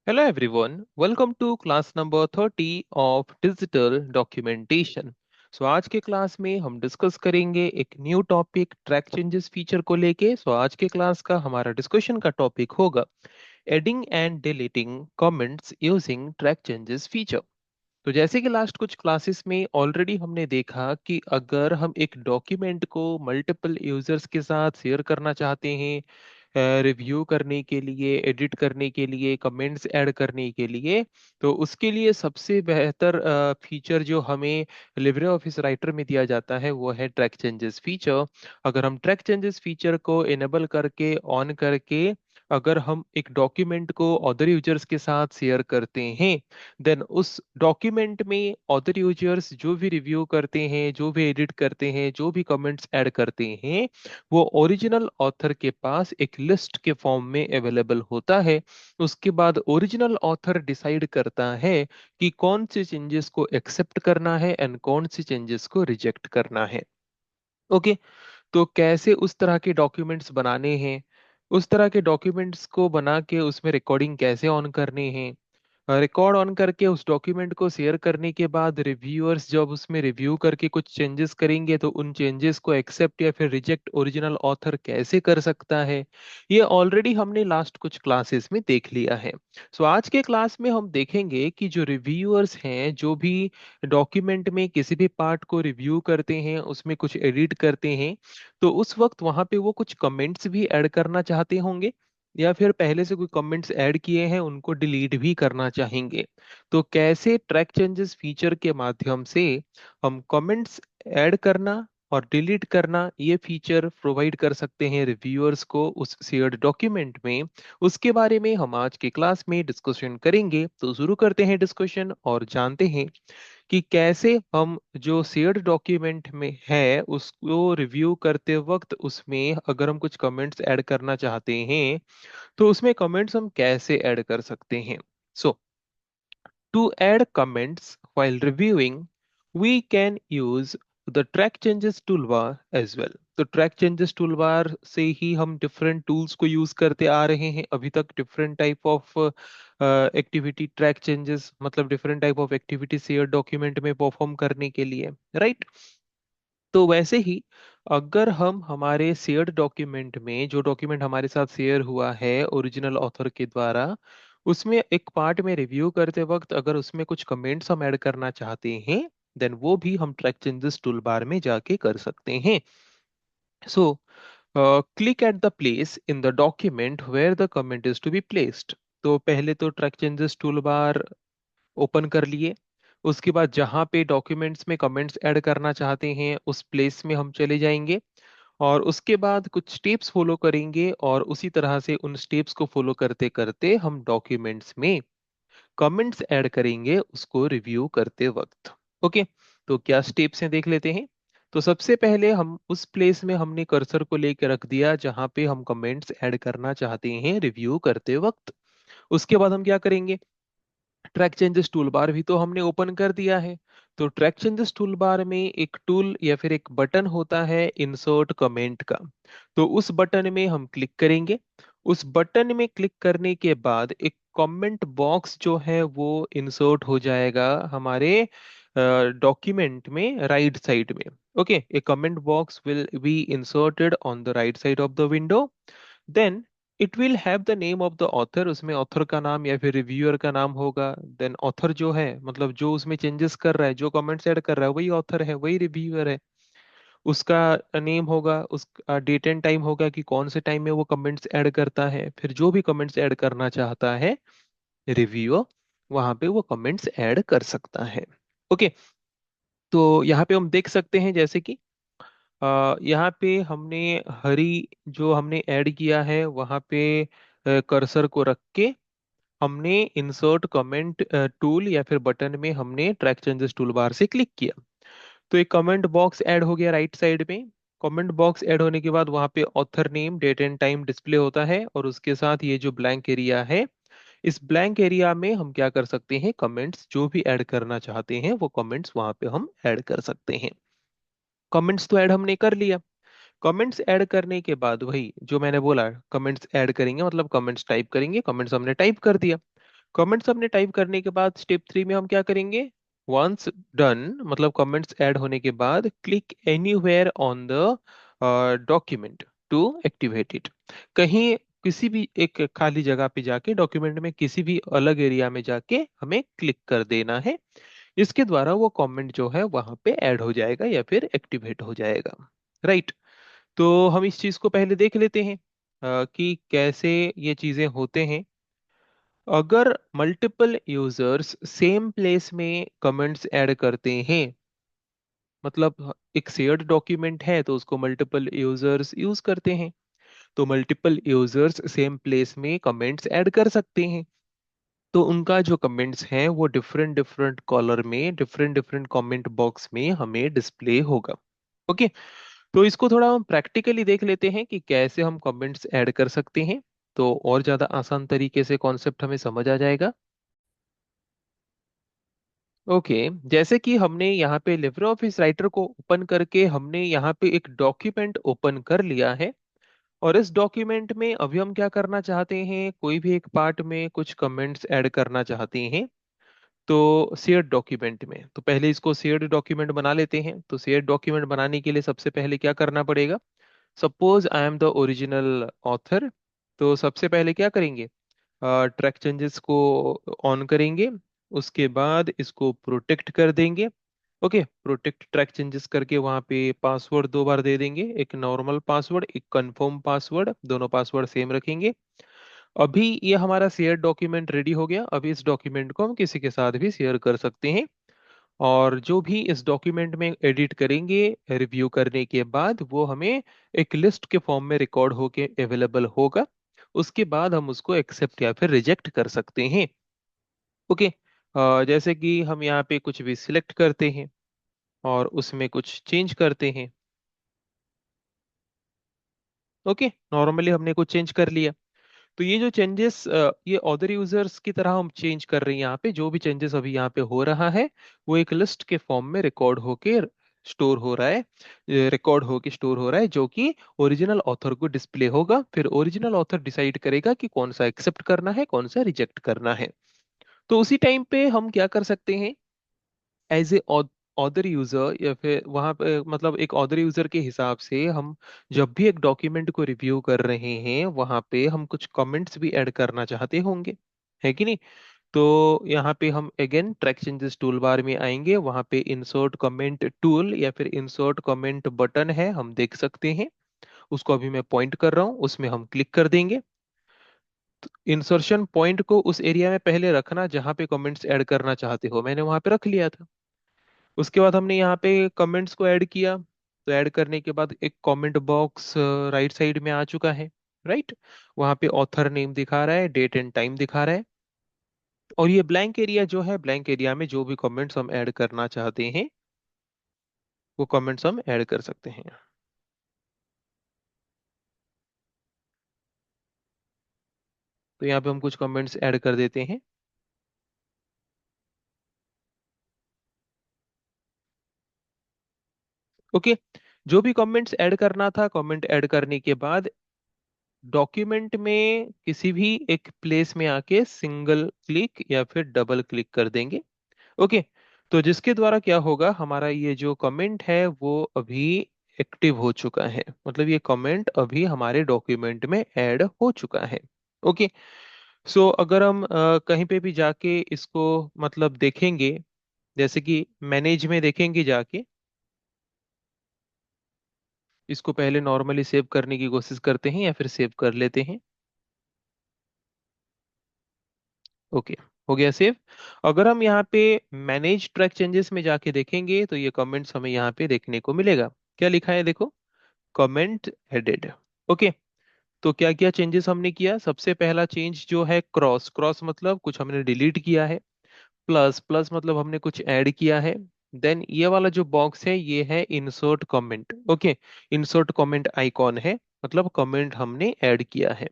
Hello everyone, welcome to class number 30 of digital documentation. आज के class में हम डिस्कस करेंगे एक new topic track changes feature को लेके। आज के क्लास का हमारा डिस्कशन का टॉपिक होगा adding and deleting comments using track changes feature. तो जैसे कि लास्ट कुछ क्लासेस में ऑलरेडी हमने देखा कि अगर हम एक डॉक्यूमेंट को मल्टीपल यूजर्स के साथ शेयर करना चाहते हैं, रिव्यू करने के लिए, एडिट करने के लिए, कमेंट्स ऐड करने के लिए, तो उसके लिए सबसे बेहतर फीचर जो हमें लिब्रे ऑफिस राइटर में दिया जाता है वो है ट्रैक चेंजेस फीचर। अगर हम ट्रैक चेंजेस फीचर को इनेबल करके ऑन करके अगर हम एक डॉक्यूमेंट को अदर यूजर्स के साथ शेयर करते हैं, देन उस डॉक्यूमेंट में अदर यूजर्स जो भी रिव्यू करते हैं, जो भी एडिट करते हैं, जो भी कमेंट्स ऐड करते हैं, वो ओरिजिनल ऑथर के पास एक लिस्ट के फॉर्म में अवेलेबल होता है। उसके बाद ओरिजिनल ऑथर डिसाइड करता है कि कौन से चेंजेस को एक्सेप्ट करना है एंड कौन से चेंजेस को रिजेक्ट करना है। ओके, तो कैसे उस तरह के डॉक्यूमेंट्स बनाने हैं, उस तरह के डॉक्यूमेंट्स को बना के उसमें रिकॉर्डिंग कैसे ऑन करने हैं, रिकॉर्ड ऑन करके उस डॉक्यूमेंट को शेयर करने के बाद रिव्यूअर्स जब उसमें रिव्यू करके कुछ चेंजेस करेंगे तो उन चेंजेस को एक्सेप्ट या फिर रिजेक्ट ओरिजिनल ऑथर कैसे कर सकता है, ये ऑलरेडी हमने लास्ट कुछ क्लासेस में देख लिया है। आज के क्लास में हम देखेंगे कि जो रिव्यूअर्स हैं, जो भी डॉक्यूमेंट में किसी भी पार्ट को रिव्यू करते हैं, उसमें कुछ एडिट करते हैं, तो उस वक्त वहां पे वो कुछ कमेंट्स भी ऐड करना चाहते होंगे या फिर पहले से कोई कमेंट्स ऐड किए हैं उनको डिलीट भी करना चाहेंगे। तो कैसे ट्रैक चेंजेस फीचर के माध्यम से हम कमेंट्स ऐड करना और डिलीट करना ये फीचर प्रोवाइड कर सकते हैं रिव्यूअर्स को उस शेयर्ड डॉक्यूमेंट में, उसके बारे में हम आज के क्लास में डिस्कशन करेंगे। तो शुरू करते हैं डिस्कशन और जानते हैं कि कैसे हम जो शेयर्ड डॉक्यूमेंट में है उसको रिव्यू करते वक्त उसमें अगर हम कुछ कमेंट्स ऐड करना चाहते हैं तो उसमें कमेंट्स हम कैसे ऐड कर सकते हैं। सो to add comments while reviewing, we can use the track changes toolbar as well। तो ट्रैक चेंजेस टूलबार से ही हम डिफरेंट टूल्स को यूज करते आ रहे हैं अभी तक, different type of activity track changes मतलब different type of activity share document में परफॉर्म करने के लिए, राइट। तो वैसे ही अगर हम हमारे शेयर्ड डॉक्यूमेंट में जो डॉक्यूमेंट हमारे साथ शेयर हुआ है ओरिजिनल ऑथर के द्वारा, उसमें एक पार्ट में रिव्यू करते वक्त अगर उसमें कुछ कमेंट्स हम ऐड करना चाहते हैं, देन वो भी हम ट्रैक चेंजेस टूल बार में जाके कर सकते हैं। So click at the place in the document where the comment is to be placed. तो पहले तो track changes toolbar open कर लिए, उसके बाद जहां पे डॉक्यूमेंट्स में कमेंट्स ऐड करना चाहते हैं उस प्लेस में हम चले जाएंगे और उसके बाद कुछ स्टेप्स फॉलो करेंगे और उसी तरह से उन स्टेप्स को फॉलो करते करते हम डॉक्यूमेंट्स में कमेंट्स ऐड करेंगे उसको रिव्यू करते वक्त। ओके, तो क्या स्टेप्स हैं देख लेते हैं। तो सबसे पहले हम उस प्लेस में हमने कर्सर को लेकर रख दिया जहां पे हम कमेंट्स ऐड करना चाहते हैं रिव्यू करते वक्त। उसके बाद हम क्या करेंगे, ट्रैक चेंजेस टूल बार भी तो हमने ओपन कर दिया है। तो ट्रैक चेंजेस टूल बार में एक टूल या फिर एक बटन होता है इंसर्ट कमेंट का। तो उस बटन में हम क्लिक करेंगे। उस बटन में क्लिक करने के बाद एक कमेंट बॉक्स जो है वो इंसर्ट हो जाएगा हमारे डॉक्यूमेंट में राइट साइड में। Okay, a comment box will be inserted on the right side of the window. Then it will have the name of the author, उसमें ऑथर का नाम या फिर रिव्यूअर का नाम होगा। देन ऑथर जो है मतलब जो उसमें चेंजेस कर रहा है, जो कमेंट्स ऐड कर रहा है, वही ऑथर है, वही रिव्यूअर है। उसका नेम होगा, उसका डेट एंड टाइम होगा कि कौन से टाइम में वो कमेंट्स ऐड करता है, फिर जो भी कमेंट्स ऐड करना चाहता है रिव्यूअर वहां पे वो कमेंट्स ऐड कर सकता है। ओके, तो यहाँ पे हम देख सकते हैं जैसे कि यहाँ पे हमने हरी जो हमने ऐड किया है वहां पे कर्सर को रख के हमने इंसर्ट कमेंट टूल या फिर बटन में हमने ट्रैक चेंजेस टूल बार से क्लिक किया। तो एक कमेंट बॉक्स ऐड हो गया राइट साइड में। कमेंट बॉक्स ऐड होने के बाद वहां पे author name date and time display होता है और उसके साथ ये जो ब्लैंक एरिया है, इस ब्लैंक एरिया में हम क्या कर सकते हैं, कमेंट्स जो भी ऐड करना चाहते हैं वो कमेंट्स वहां पे हम ऐड कर सकते हैं। कमेंट्स तो ऐड हमने कर लिया। कमेंट्स ऐड करने के बाद वही जो मैंने बोला, कमेंट्स ऐड करेंगे मतलब कमेंट्स टाइप करेंगे, कमेंट्स हमने टाइप कर दिया। कमेंट्स हमने टाइप करने के बाद स्टेप 3 में हम क्या करेंगे? वंस डन, मतलब कमेंट्स ऐड होने के बाद click anywhere on the document to activate it. कहीं किसी भी एक खाली जगह पे जाके डॉक्यूमेंट में किसी भी अलग एरिया में जाके हमें क्लिक कर देना है। इसके द्वारा वो कमेंट जो है वहां पे ऐड हो जाएगा या फिर एक्टिवेट हो जाएगा। राइट। तो हम इस चीज को पहले देख लेते हैं कि कैसे ये चीजें होते हैं। अगर मल्टीपल यूजर्स सेम प्लेस में कमेंट्स ऐड करते हैं, मतलब एक शेयर्ड डॉक्यूमेंट है तो उसको मल्टीपल यूजर्स यूज करते हैं, तो मल्टीपल यूजर्स सेम प्लेस में कमेंट्स ऐड कर सकते हैं। तो उनका जो कमेंट्स हैं वो डिफरेंट डिफरेंट कॉलर में डिफरेंट डिफरेंट कमेंट बॉक्स में हमें डिस्प्ले होगा। ओके। तो इसको थोड़ा हम प्रैक्टिकली देख लेते हैं कि कैसे हम कमेंट्स ऐड कर सकते हैं, तो और ज्यादा आसान तरीके से कॉन्सेप्ट हमें समझ आ जाएगा। ओके। जैसे कि हमने यहाँ पे लिब्रे ऑफिस राइटर को ओपन करके हमने यहाँ पे एक डॉक्यूमेंट ओपन कर लिया है। और इस डॉक्यूमेंट में अभी हम क्या करना चाहते हैं, कोई भी एक पार्ट में कुछ कमेंट्स ऐड करना चाहते हैं। तो शेयर्ड डॉक्यूमेंट में तो पहले इसको शेयर्ड डॉक्यूमेंट बना लेते हैं। तो शेयर्ड डॉक्यूमेंट बनाने के लिए सबसे पहले क्या करना पड़ेगा? Suppose I am the original author. तो सबसे पहले क्या करेंगे? ट्रैक चेंजेस को ऑन करेंगे। उसके बाद इसको प्रोटेक्ट कर देंगे। ओके, प्रोटेक्ट ट्रैक चेंजेस करके वहां पे पासवर्ड दो बार दे देंगे, एक नॉर्मल पासवर्ड एक कंफर्म पासवर्ड, दोनों पासवर्ड सेम रखेंगे। अभी ये हमारा शेयर डॉक्यूमेंट रेडी हो गया। अभी इस डॉक्यूमेंट को हम किसी के साथ भी शेयर कर सकते हैं। और जो भी इस डॉक्यूमेंट में एडिट करेंगे रिव्यू करने के बाद वो हमें एक लिस्ट के फॉर्म में रिकॉर्ड होके अवेलेबल होगा। उसके बाद हम उसको एक्सेप्ट या फिर रिजेक्ट कर सकते हैं। ओके। जैसे कि हम यहाँ पे कुछ भी सिलेक्ट करते हैं और उसमें कुछ चेंज करते हैं। ओके, नॉर्मली हमने कुछ चेंज कर लिया। तो ये जो चेंजेस ये अदर यूजर्स की तरह हम चेंज कर रहे हैं। यहाँ पे जो भी चेंजेस अभी यहाँ पे हो रहा है वो एक लिस्ट के फॉर्म में रिकॉर्ड होके स्टोर हो रहा है, रिकॉर्ड होके स्टोर हो रहा है, जो कि ओरिजिनल ऑथर को डिस्प्ले होगा। फिर ओरिजिनल ऑथर डिसाइड करेगा कि कौन सा एक्सेप्ट करना है कौन सा रिजेक्ट करना है। तो उसी टाइम पे हम क्या कर सकते हैं, एज ए ऑदर यूजर या फिर वहां पे मतलब एक ऑदर यूजर के हिसाब से हम जब भी एक डॉक्यूमेंट को रिव्यू कर रहे हैं वहां पे हम कुछ कमेंट्स भी ऐड करना चाहते होंगे, है कि नहीं? तो यहाँ पे हम again track changes tool bar में आएंगे, वहां पे इंसर्ट कमेंट टूल या फिर इंसर्ट कमेंट बटन है, हम देख सकते हैं। उसको अभी मैं पॉइंट कर रहा हूँ, उसमें हम क्लिक कर देंगे। इंसर्शन पॉइंट को उस एरिया में पहले रखना जहां पे कमेंट्स ऐड करना चाहते हो, मैंने वहां पे रख लिया था। उसके बाद हमने यहाँ पे कमेंट्स को ऐड किया। तो ऐड करने के बाद एक कमेंट बॉक्स राइट साइड में आ चुका है। राइट। वहाँ पे ऑथर नेम दिखा रहा है, डेट एंड टाइम दिखा रहा है। और ये ब्लैंक एरिया जो है, ब्लैंक एरिया में जो भी कमेंट्स हम ऐड करना चाहते हैं वो कमेंट्स हम ऐड कर सकते हैं। तो यहाँ पे हम कुछ कमेंट्स ऐड कर देते हैं। ओके। जो भी कमेंट्स ऐड करना था, कमेंट ऐड करने के बाद डॉक्यूमेंट में किसी भी एक प्लेस में आके सिंगल क्लिक या फिर डबल क्लिक कर देंगे। ओके। तो जिसके द्वारा क्या होगा, हमारा ये जो कमेंट है वो अभी एक्टिव हो चुका है, मतलब ये कमेंट अभी हमारे डॉक्यूमेंट में ऐड हो चुका है। ओके। सो अगर हम कहीं पे भी जाके इसको मतलब देखेंगे, जैसे कि मैनेज में देखेंगे जाके, इसको पहले नॉर्मली सेव करने की कोशिश करते हैं या फिर सेव कर लेते हैं। ओके, हो गया सेव। अगर हम यहाँ पे मैनेज ट्रैक चेंजेस में जाके देखेंगे तो ये कमेंट्स हमें यहाँ पे देखने को मिलेगा। क्या लिखा है देखो, कमेंट एडेड। ओके। तो क्या क्या चेंजेस हमने किया? सबसे पहला चेंज जो है क्रॉस, क्रॉस मतलब कुछ हमने डिलीट किया है। प्लस, प्लस मतलब हमने कुछ ऐड किया है। देन ये वाला जो बॉक्स है ये है insert comment. Okay, insert comment icon है, मतलब कमेंट हमने ऐड किया है।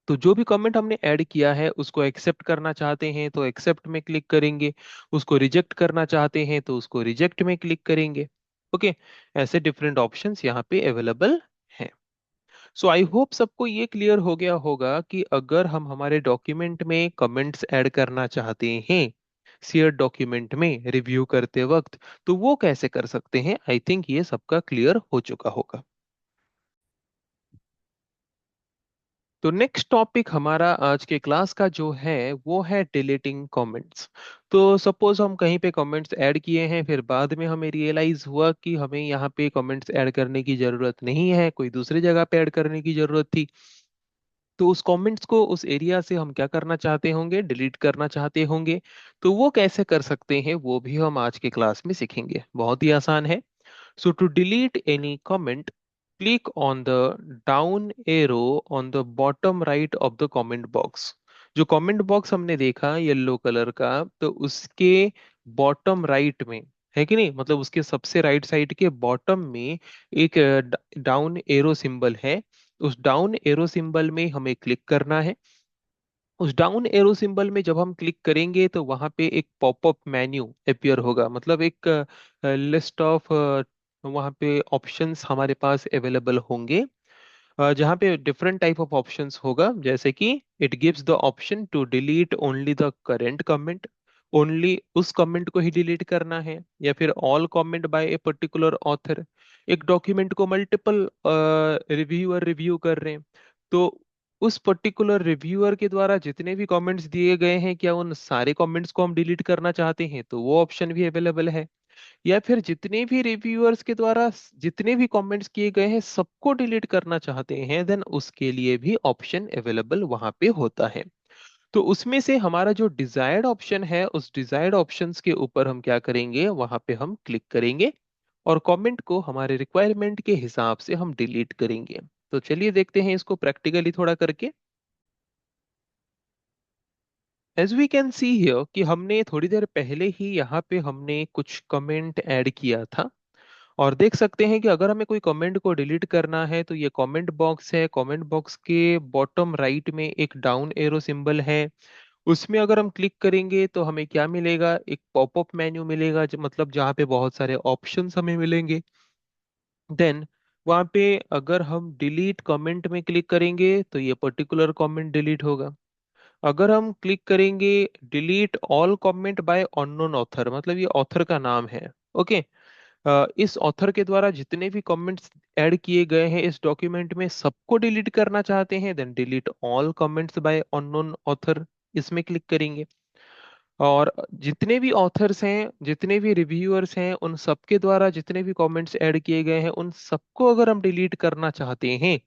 तो जो भी कमेंट हमने ऐड किया है उसको एक्सेप्ट करना चाहते हैं तो एक्सेप्ट में क्लिक करेंगे, उसको रिजेक्ट करना चाहते हैं तो उसको रिजेक्ट में क्लिक करेंगे। ओके। ऐसे डिफरेंट ऑप्शंस यहाँ पे अवेलेबल हैं। सो आई होप सबको ये क्लियर हो गया होगा कि अगर हम हमारे डॉक्यूमेंट में कमेंट्स ऐड करना चाहते हैं शेयर डॉक्यूमेंट में रिव्यू करते वक्त, तो वो कैसे कर सकते हैं। आई थिंक ये सबका क्लियर हो चुका होगा। तो नेक्स्ट टॉपिक हमारा आज के क्लास का जो है वो है डिलीटिंग कमेंट्स। तो सपोज हम कहीं पे कमेंट्स ऐड किए हैं, फिर बाद में हमें रियलाइज हुआ कि हमें यहाँ पे कमेंट्स ऐड करने की जरूरत नहीं है, कोई दूसरी जगह पे ऐड करने की जरूरत थी। तो उस कमेंट्स को उस एरिया से हम क्या करना चाहते होंगे, डिलीट करना चाहते होंगे। तो वो कैसे कर सकते हैं वो भी हम आज के क्लास में सीखेंगे। बहुत ही आसान है। So to delete any comment, click on the down arrow on the bottom right of the comment box। जो कमेंट बॉक्स हमने देखा येलो कलर का, तो उसके बॉटम राइट में, है कि नहीं, मतलब उसके सबसे राइट साइड के बॉटम में एक डाउन एरो सिंबल है। उस डाउन एरो सिंबल में हमें क्लिक करना है। उस डाउन एरो सिंबल में जब हम क्लिक करेंगे तो वहां पे एक पॉपअप मेन्यू अपीयर होगा, मतलब एक लिस्ट ऑफ वहां पे ऑप्शंस हमारे पास अवेलेबल होंगे, जहाँ पे डिफरेंट टाइप ऑफ ऑप्शंस होगा, जैसे कि it gives the option to delete only the current comment, only उस कमेंट को ही डिलीट करना है, या फिर all comment by a particular author. एक डॉक्यूमेंट को मल्टीपल रिव्यूअर रिव्यू कर रहे हैं, तो उस पर्टिकुलर रिव्यूअर के द्वारा जितने भी कमेंट्स दिए गए हैं, क्या उन सारे कमेंट्स को हम डिलीट करना चाहते हैं, तो वो ऑप्शन भी अवेलेबल है। या फिर जितने भी रिव्यूअर्स के द्वारा जितने भी कमेंट्स किए गए हैं सबको डिलीट करना चाहते हैं, देन उसके लिए भी ऑप्शन अवेलेबल वहां पे होता है। तो उसमें से हमारा जो डिजायर्ड ऑप्शन है, उस डिजायर्ड ऑप्शंस के ऊपर हम क्या करेंगे, वहां पे हम क्लिक करेंगे और कमेंट को हमारे रिक्वायरमेंट के हिसाब से हम डिलीट करेंगे। तो चलिए देखते हैं इसको प्रैक्टिकली थोड़ा करके। As we can see here कि हमने थोड़ी देर पहले ही यहाँ पे हमने कुछ कमेंट ऐड किया था, और देख सकते हैं कि अगर हमें कोई कमेंट को डिलीट करना है तो ये कमेंट बॉक्स है, कमेंट बॉक्स के बॉटम राइट में एक डाउन एरो सिंबल है। उसमें अगर हम क्लिक करेंगे तो हमें क्या मिलेगा, एक पॉपअप मेन्यू मिलेगा, मतलब जहाँ पे बहुत सारे ऑप्शंस हमें मिलेंगे। देन वहाँ पे अगर हम डिलीट कमेंट में क्लिक करेंगे तो ये पर्टिकुलर कमेंट डिलीट होगा। अगर हम क्लिक करेंगे delete all comment by unknown author, मतलब ये ऑथर का नाम है, ओके। इस ऑथर के द्वारा जितने भी कमेंट्स ऐड किए गए हैं इस डॉक्यूमेंट में सबको डिलीट करना चाहते हैं, then delete all comments by unknown author, इसमें क्लिक करेंगे। और जितने भी ऑथर्स हैं, जितने भी रिव्यूअर्स हैं, उन सबके द्वारा जितने भी कमेंट्स ऐड किए गए हैं उन सबको अगर हम डिलीट करना चाहते हैं,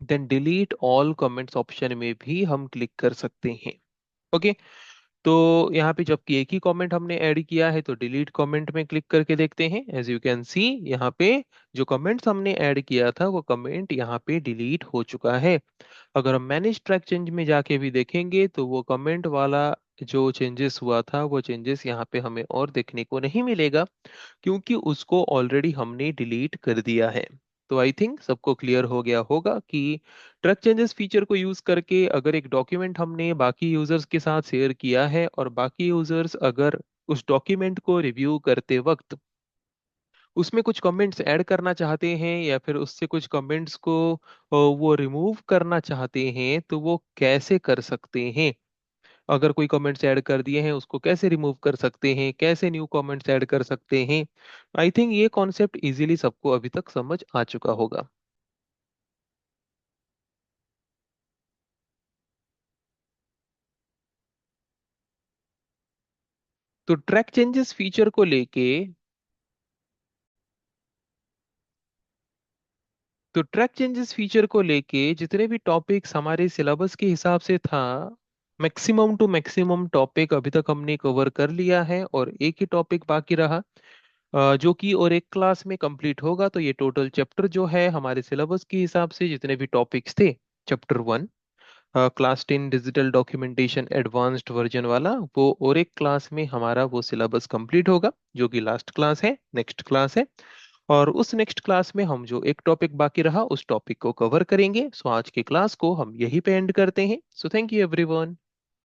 then delete all comments option में भी हम क्लिक कर सकते हैं, ओके। तो यहाँ पे जबकि एक ही कमेंट हमने ऐड किया है तो डिलीट कमेंट में क्लिक करके देखते हैं। एज यू कैन सी यहाँ पे जो कमेंट्स हमने ऐड किया था वो कमेंट यहाँ पे डिलीट हो चुका है। अगर हम मैनेज ट्रैक चेंज में जाके भी देखेंगे तो वो कमेंट वाला जो चेंजेस हुआ था वो चेंजेस यहाँ पे हमें और देखने को नहीं मिलेगा, क्योंकि उसको ऑलरेडी हमने डिलीट कर दिया है। तो आई थिंक सबको क्लियर हो गया होगा कि ट्रैक चेंजेस फीचर को यूज करके अगर एक डॉक्यूमेंट हमने बाकी यूजर्स के साथ शेयर किया है और बाकी यूजर्स अगर उस डॉक्यूमेंट को रिव्यू करते वक्त उसमें कुछ कमेंट्स ऐड करना चाहते हैं या फिर उससे कुछ कमेंट्स को वो रिमूव करना चाहते हैं, तो वो कैसे कर सकते हैं। अगर कोई कमेंट्स ऐड कर दिए हैं उसको कैसे रिमूव कर सकते हैं, कैसे न्यू कमेंट्स ऐड कर सकते हैं। आई थिंक ये कॉन्सेप्ट इजीली सबको अभी तक समझ आ चुका होगा। तो ट्रैक चेंजेस फीचर को लेके तो ट्रैक चेंजेस फीचर को लेके जितने भी टॉपिक्स हमारे सिलेबस के हिसाब से था, मैक्सिमम टू मैक्सिमम टॉपिक अभी तक हमने कवर कर लिया है और एक ही टॉपिक बाकी रहा, जो कि और एक क्लास में कंप्लीट होगा। तो ये टोटल चैप्टर जो है हमारे सिलेबस के हिसाब से जितने भी टॉपिक्स थे, chapter 1 class 10 digital documentation advanced version वाला, वो और एक क्लास में हमारा वो सिलेबस कंप्लीट होगा, जो कि लास्ट क्लास है, नेक्स्ट क्लास है। और उस नेक्स्ट क्लास में हम जो एक टॉपिक बाकी रहा उस टॉपिक को कवर करेंगे। सो आज के क्लास को हम यहीं पे एंड करते हैं। So thank you everyone.